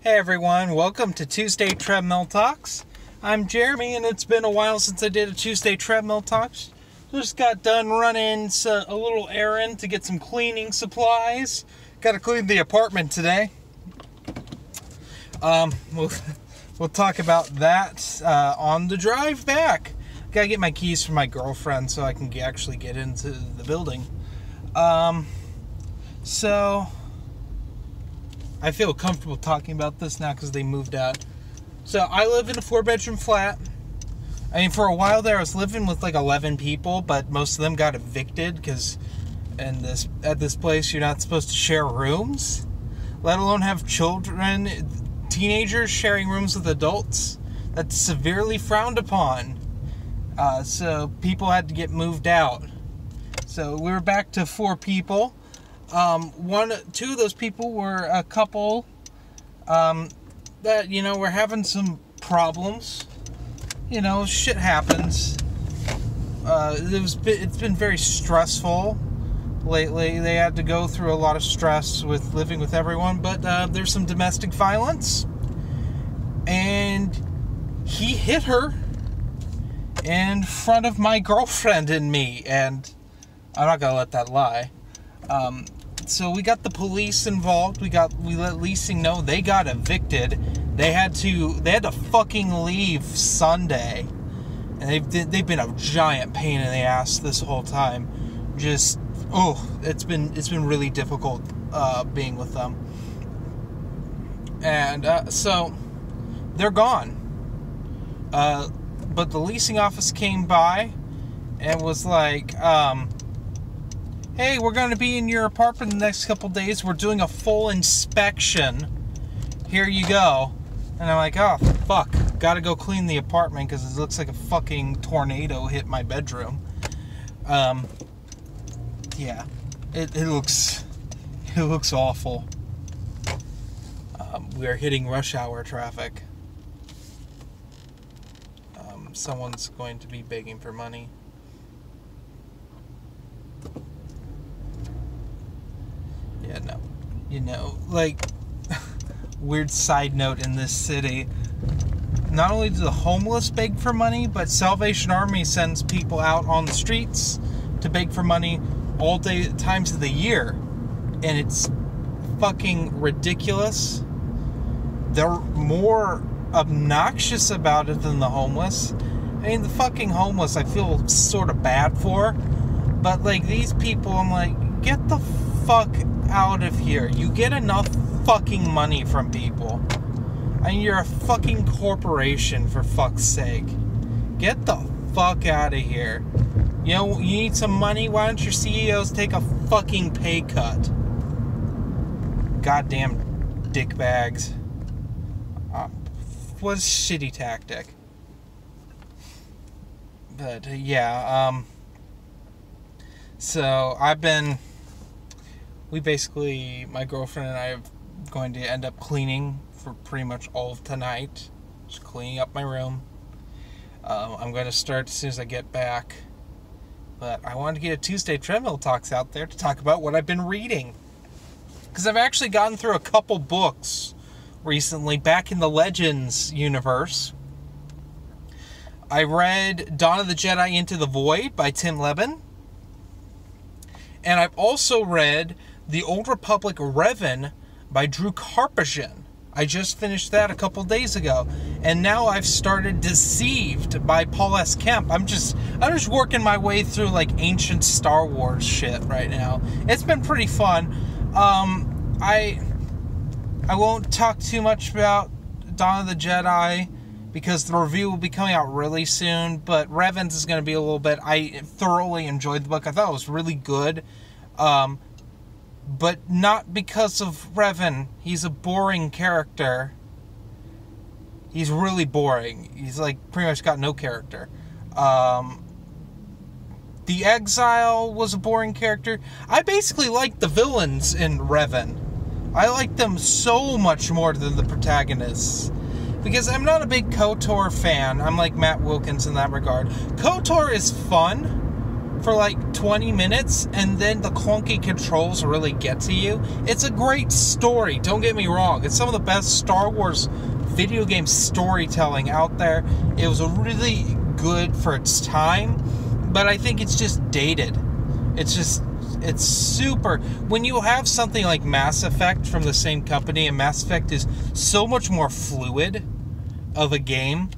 Hey everyone, welcome to Tuesday Treadmill Talks. I'm Jeremy, and it's been a while since I did a Tuesday Treadmill Talks. Just got done running a little errand to get some cleaning supplies. Got to clean the apartment today. We'll talk about that on the drive back. Gotta get my keys from my girlfriend so I can actually get into the building. So I feel comfortable talking about this now because they moved out. So I live in a 4-bedroom flat. I mean, for a while there, I was living with like 11 people, but most of them got evicted because at this place, you're not supposed to share rooms, let alone have children, teenagers sharing rooms with adults. That's severely frowned upon. So people had to get moved out. So we were back to 4 people. Two of those people were a couple that, were having some problems. Shit happens. It's been very stressful lately. They had to go through a lot of stress with living with everyone, but there's some domestic violence. And he hit her in front of my girlfriend and me, and I'm not gonna let that lie. So we got the police involved. We let leasing know they got evicted. They had to fucking leave Sunday, and they've been a giant pain in the ass this whole time. It's been really difficult being with them. And so they're gone. But the leasing office came by and was like, hey, we're going to be in your apartment the next couple days. We're doing a full inspection. Here you go. And I'm like, oh, fuck. Gotta go clean the apartment because it looks like a fucking tornado hit my bedroom. Yeah. It looks awful. We are hitting rush hour traffic. Someone's going to be begging for money. Yeah, no. Weird side note in this city. Not only do the homeless beg for money, but Salvation Army sends people out on the streets to beg for money all day, times of the year. And it's fucking ridiculous. They're more obnoxious about it than the homeless. I mean, the fucking homeless I feel sort of bad for. But, these people, I'm like, get the fuck out of here. You get enough fucking money from people. I mean, you're a fucking corporation, for fuck's sake. Get the fuck out of here. You need some money? Why don't your CEOs take a fucking pay cut? Goddamn dickbags. Was shitty tactic. But, yeah, so my girlfriend and I are going to end up cleaning for pretty much all of tonight. Just cleaning up my room. I'm going to start as soon as I get back. But I wanted to get a Tuesday Treadmill Talks out there to talk about what I've been reading. Because I've actually gotten through a couple books recently, back in the Legends universe. I read Dawn of the Jedi Into the Void by Tim Levin. And I've also read The Old Republic Revan by Drew Karpyshyn. I just finished that a couple days ago. And now I've started Deceived by Paul S. Kemp. I'm just working my way through ancient Star Wars shit right now. It's been pretty fun. I won't talk too much about Dawn of the Jedi because the review will be coming out really soon, but Revan's is going to be a little bit. I thoroughly enjoyed the book. I thought it was really good, but not because of Revan. He's a boring character. He's really boring. He's pretty much got no character. The Exile was a boring character. I basically liked the villains in Revan. I like them so much more than the protagonists. Because I'm not a big KOTOR fan. I'm like Matt Wilkins in that regard. KOTOR is fun for like 20 minutes, and then the clunky controls really get to you. It's a great story, don't get me wrong. It's some of the best Star Wars video game storytelling out there. It was really good for its time, but I think it's just dated. It's super. When you have something like Mass Effect from the same company, and Mass Effect is so much more fluid of a game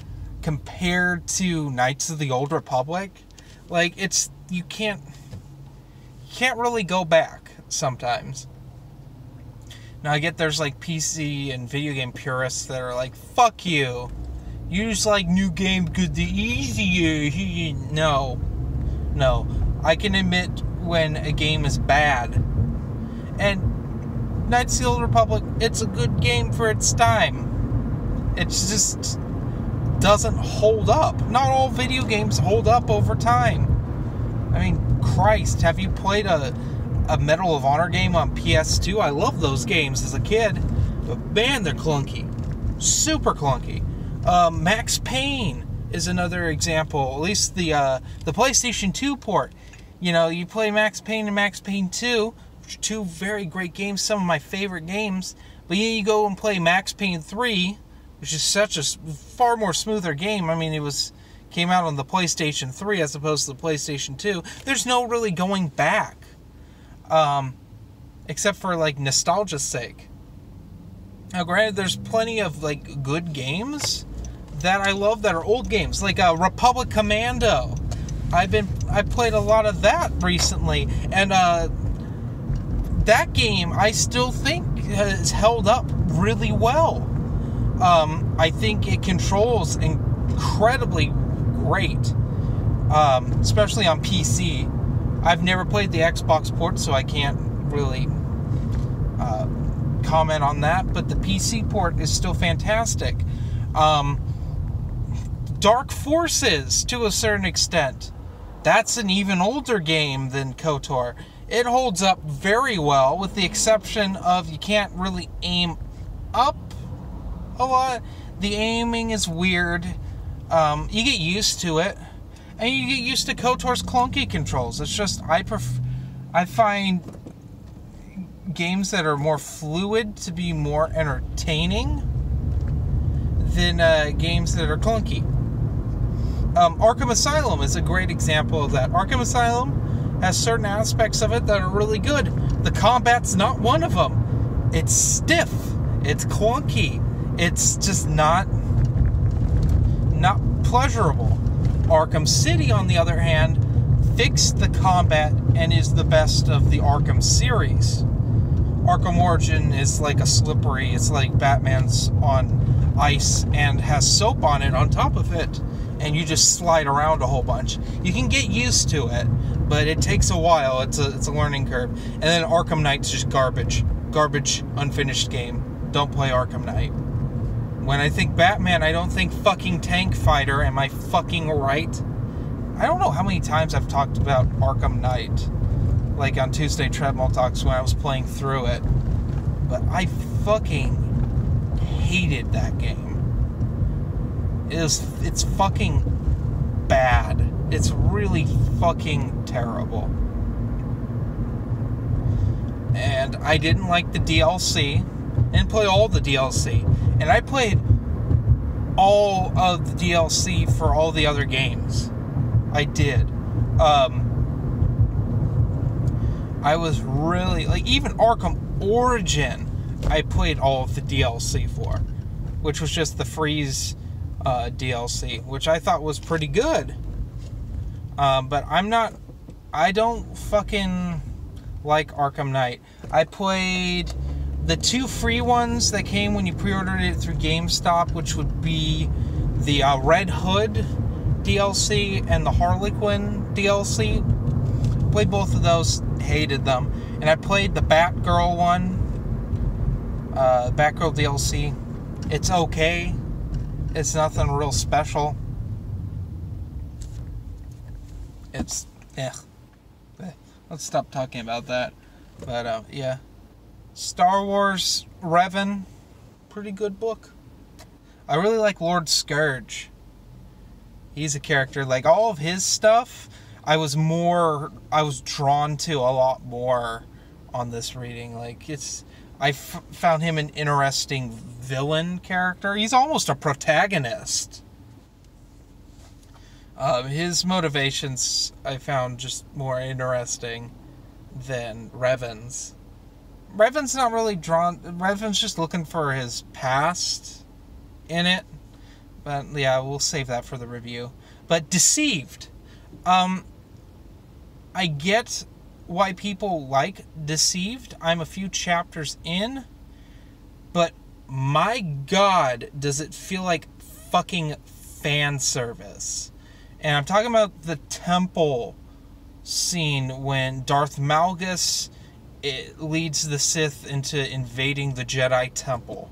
compared to Knights of the Old Republic, like, you can't really go back sometimes. Now, I get there's like PC and video game purists that are like, fuck you. You just like new games because they're easier. No. I can admit when a game is bad. And Knights of the Old Republic, it's a good game for its time. It just doesn't hold up. Not all video games hold up over time. I mean, Christ, have you played a Medal of Honor game on PS2? I love those games as a kid, but man, they're clunky. Super clunky. Max Payne is another example. At least the PlayStation 2 port. You know, you play Max Payne and Max Payne 2, which are two very great games, some of my favorite games. But then you go and play Max Payne 3, which is such a far more smoother game. I mean, came out on the PlayStation 3 as opposed to the PlayStation 2. There's no really going back. Except for, like, nostalgia's sake. Now, granted, there's plenty of, like, good games that I love that are old games. Like, Republic Commando. I played a lot of that recently. And, that game, I still think, has held up really well. I think it controls incredibly great, especially on PC. I've never played the Xbox port, so I can't really comment on that, but the PC port is still fantastic. Dark Forces, to a certain extent, that's an even older game than KOTOR. It holds up very well, with the exception of you can't really aim up a lot. The aiming is weird. You get used to it, and you get used to KOTOR's clunky controls. It's just I find games that are more fluid to be more entertaining than games that are clunky. Arkham Asylum is a great example of that. Arkham Asylum has certain aspects of it that are really good. The combat's not one of them. It's stiff. It's clunky. It's just not pleasurable. Arkham City, on the other hand, fixed the combat and is the best of the Arkham series. Arkham Origin is like a slippery, it's like Batman's on ice and has soap on it on top of it, and you just slide around a whole bunch. You can get used to it, but it takes a while. It's a learning curve. And then Arkham Knight's just garbage. Garbage, unfinished game. Don't play Arkham Knight. When I think Batman, I don't think fucking Tank Fighter. Am I fucking right? I don't know how many times I've talked about Arkham Knight, like on Tuesday Treadmill Talks when I was playing through it. But I fucking hated that game. It's fucking bad. It's really fucking terrible. And I didn't like the DLC. I didn't play all the DLC. And I played all of the DLC for all the other games. I did. I was really, like, even Arkham Origin, I played all of the DLC for, which was just the Freeze DLC, which I thought was pretty good. But I don't fucking like Arkham Knight. I played the two free ones that came when you pre-ordered it through GameStop, which would be the Red Hood DLC and the Harley Quinn DLC. Played both of those, hated them. And I played the Batgirl one, Batgirl DLC. It's okay. It's nothing real special. It's, let's stop talking about that. But, yeah. Star Wars Revan, pretty good book. I really like Lord Scourge. He's a character, like all of his stuff. I was drawn to a lot more on this reading. Like, I found him an interesting villain character. He's almost a protagonist. His motivations I found just more interesting than Revan's. Revan's not really drawn. Revan's just looking for his past in it. But yeah, we'll save that for the review. But Deceived. I get why people like Deceived. I'm a few chapters in. But my God, does it feel like fucking fan service. And I'm talking about the temple scene when Darth Malgus leads the Sith into invading the Jedi Temple.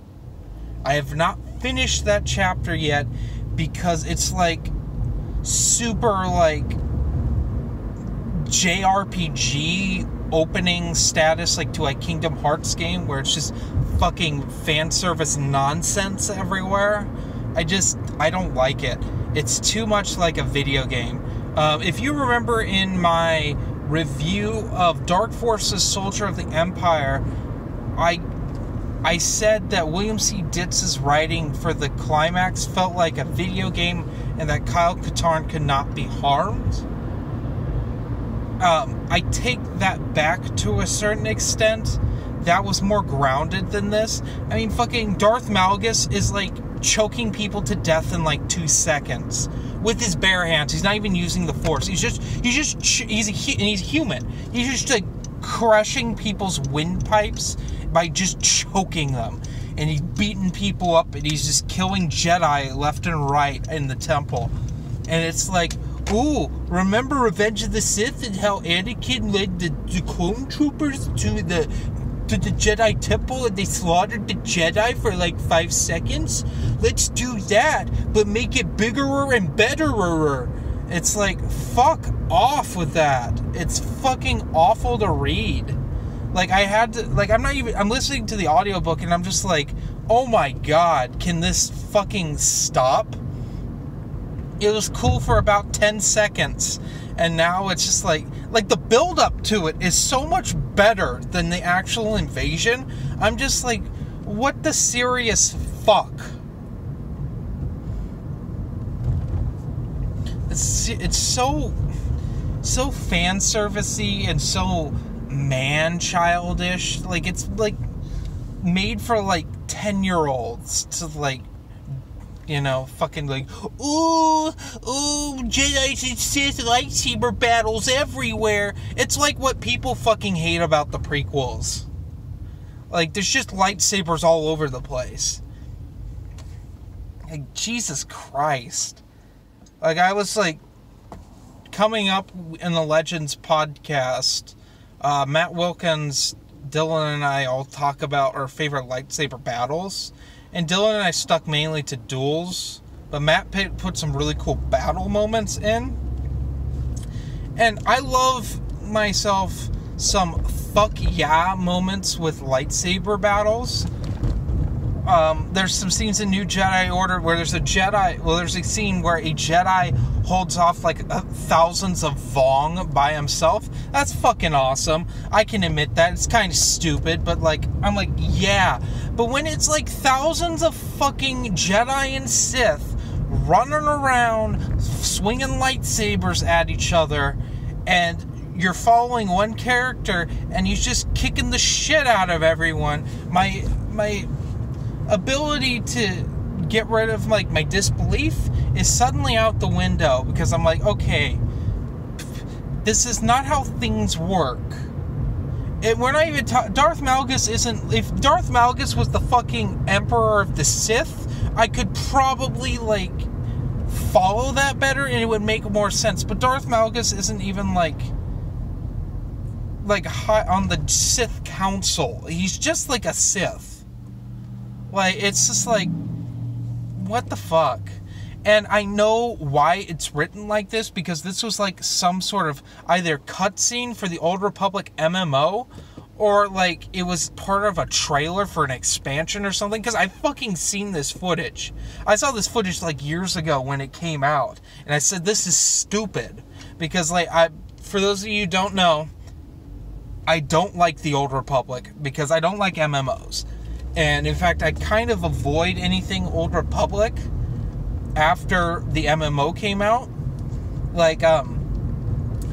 I have not finished that chapter yet because it's like super like JRPG opening status, like to a Kingdom Hearts game where it's just fucking fan service nonsense everywhere. I don't like it. It's too much like a video game. If you remember in my review of Dark Forces Soldier of the Empire, I said that William C. Ditz's writing for the climax felt like a video game and that Kyle Katarn could not be harmed. I take that back to a certain extent. That was more grounded than this. I mean, fucking Darth Malgus is like choking people to death in like 2 seconds with his bare hands. He's not even using the Force. He's human. He's just like crushing people's windpipes by just choking them. And he's beating people up, and he's just killing Jedi left and right in the temple. And it's like, ooh, remember Revenge of the Sith and how Anakin led the clone troopers to the Jedi Temple and they slaughtered the Jedi for like 5 seconds? Let's do that, but make it bigger and betterer. It's like, fuck off with that. It's fucking awful to read. Like, I had to, like, I'm listening to the audiobook and I'm just like, oh my God, can this fucking stop? It was cool for about 10 seconds. And now it's just like the build up to it is so much better than the actual invasion. I'm just like, what the serious fuck? It's so fan servicey and so man childish. Like, it's like made for like 10-year-olds to like, you know, fucking like, ooh, Jedi and Sith lightsaber battles everywhere. It's like what people fucking hate about the prequels. Like, there's just lightsabers all over the place. Like, Jesus Christ. Like, I was like, coming up in the Legends podcast, Matt Wilkins, Dylan, and I all talk about our favorite lightsaber battles. And Dylan and I stuck mainly to duels, but Matt put some really cool battle moments in. And I love myself some fuck yeah moments with lightsaber battles. There's some scenes in New Jedi Order where there's a scene where a Jedi holds off like thousands of Vong by himself. That's fucking awesome. I can admit that. It's kind of stupid, but like, I'm like, yeah. But when it's like thousands of fucking Jedi and Sith running around, swinging lightsabers at each other, and you're following one character, and he's just kicking the shit out of everyone, my ability to get rid of like my disbelief is suddenly out the window, because I'm like, okay, this is not how things work. We're not even Darth Malgus isn't. If Darth Malgus was the fucking Emperor of the Sith, I could probably like follow that better and it would make more sense. But Darth Malgus isn't even like high on the Sith Council. He's just like a Sith. Like, it's just like, what the fuck? And I know why it's written like this, because this was like some sort of either cutscene for the Old Republic MMO, or like it was part of a trailer for an expansion or something, because I've fucking seen this footage. I saw this footage like years ago when it came out, and I said, this is stupid. Because, like, for those of you who don't know, I don't like the Old Republic because I don't like MMOs. And in fact, I kind of avoid anything Old Republic after the MMO came out. Like, I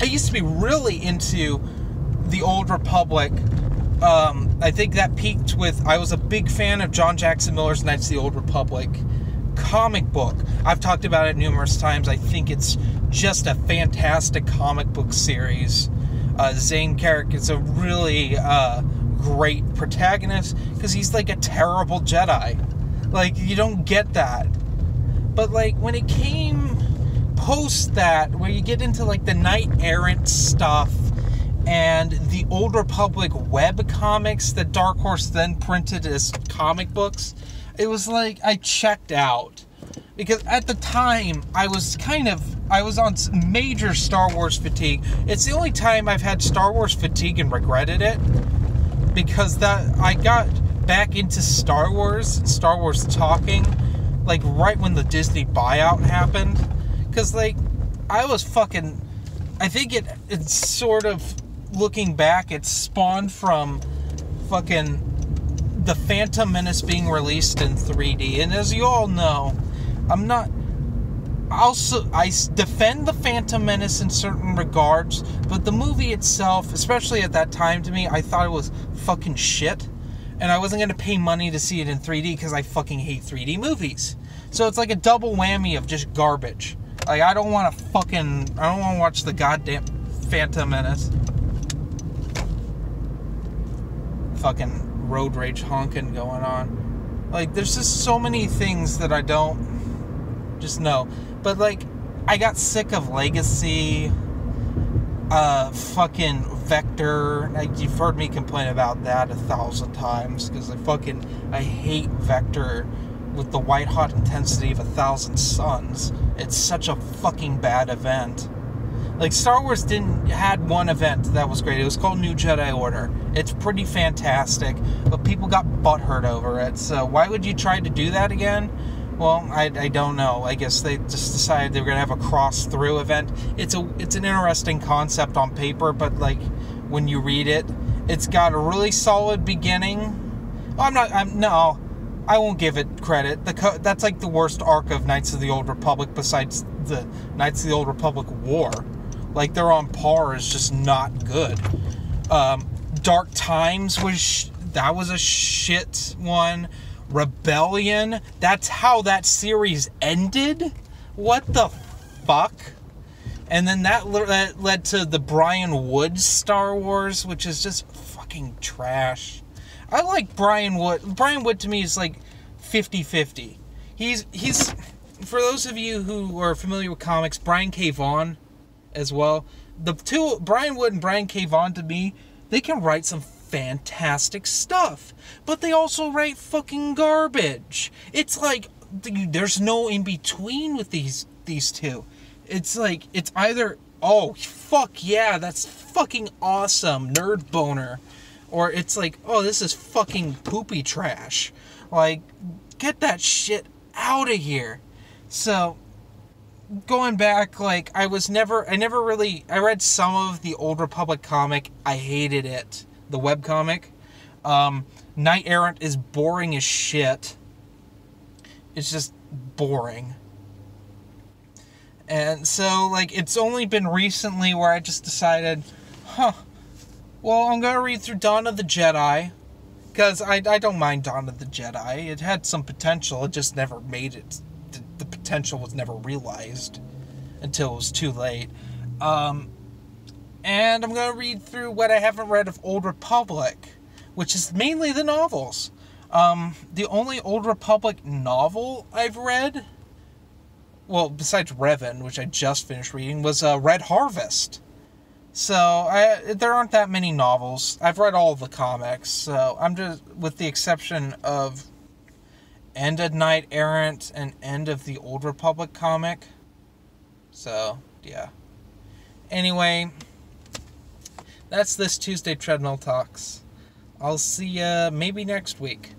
used to be really into the Old Republic. I think that peaked with, I was a big fan of John Jackson Miller's Knights of the Old Republic comic book. I've talked about it numerous times. I think it's just a fantastic comic book series. Zane Carrick is a really great protagonist because he's like a terrible Jedi. Like, you don't get that. But like, when it came post that, where you get into like the Knight Errant stuff and the Old Republic web comics that Dark Horse then printed as comic books, it was like I checked out. Because at the time, I was on major Star Wars fatigue. It's the only time I've had Star Wars fatigue and regretted it. Because I got back into Star Wars talking, like right when the Disney buyout happened. Because like, I think it's sort of, looking back, it spawned from fucking The Phantom Menace being released in 3D. And as you all know, I defend The Phantom Menace in certain regards, but the movie itself, especially at that time to me, I thought it was fucking shit. And I wasn't going to pay money to see it in 3D because I fucking hate 3D movies. So it's like a double whammy of just garbage. Like, I don't want to watch the goddamn Phantom Menace. Fucking road rage honking going on. Like, there's just so many things that I don't just know. But like, I got sick of Legacy, fucking Vector. You've heard me complain about that 1,000 times because I hate Vector with the white hot intensity of 1,000 suns. It's such a fucking bad event. Like, Star Wars had one event that was great. It was called New Jedi Order. It's pretty fantastic, but people got butthurt over it. So why would you try to do that again? Well, I don't know. I guess they just decided they were going to have a cross-through event. It's an interesting concept on paper, but like, when you read it, it's got a really solid beginning. I won't give it credit. That's like the worst arc of Knights of the Old Republic besides the Knights of the Old Republic War. Like, they're on par, is just not good. Dark Times was a shit one. Rebellion, that's how that series ended? What the fuck? And then that led to the Brian Wood Star Wars, which is just fucking trash. I like Brian Wood. Brian Wood to me is like 50-50. He's for those of you who are familiar with comics, Brian K. Vaughan as well. The two, Brian Wood and Brian K. Vaughan, to me, they can write some fantastic stuff, but they also write fucking garbage. It's like, there's no in between with these two. It's like, it's either, oh fuck yeah, that's fucking awesome, nerd boner, or it's like, oh, this is fucking poopy trash. Like, get that shit out of here. So going back, like, I read some of the Old Republic comic. I hated it. The webcomic. Knight Errant is boring as shit. It's just boring. And so, like, it's only been recently where I just decided, well, I'm going to read through Dawn of the Jedi. Because I don't mind Dawn of the Jedi. It had some potential. It just never made it. The potential was never realized until it was too late. And I'm going to read through what I haven't read of Old Republic, which is mainly the novels. The only Old Republic novel I've read, well, besides Revan, which I just finished reading, was Red Harvest. So, there aren't that many novels. I've read all of the comics, so I'm just, with the exception of End of Knight Errant and End of the Old Republic comic. So, yeah. Anyway, that's this Tuesday Treadmill Talks. I'll see ya maybe next week.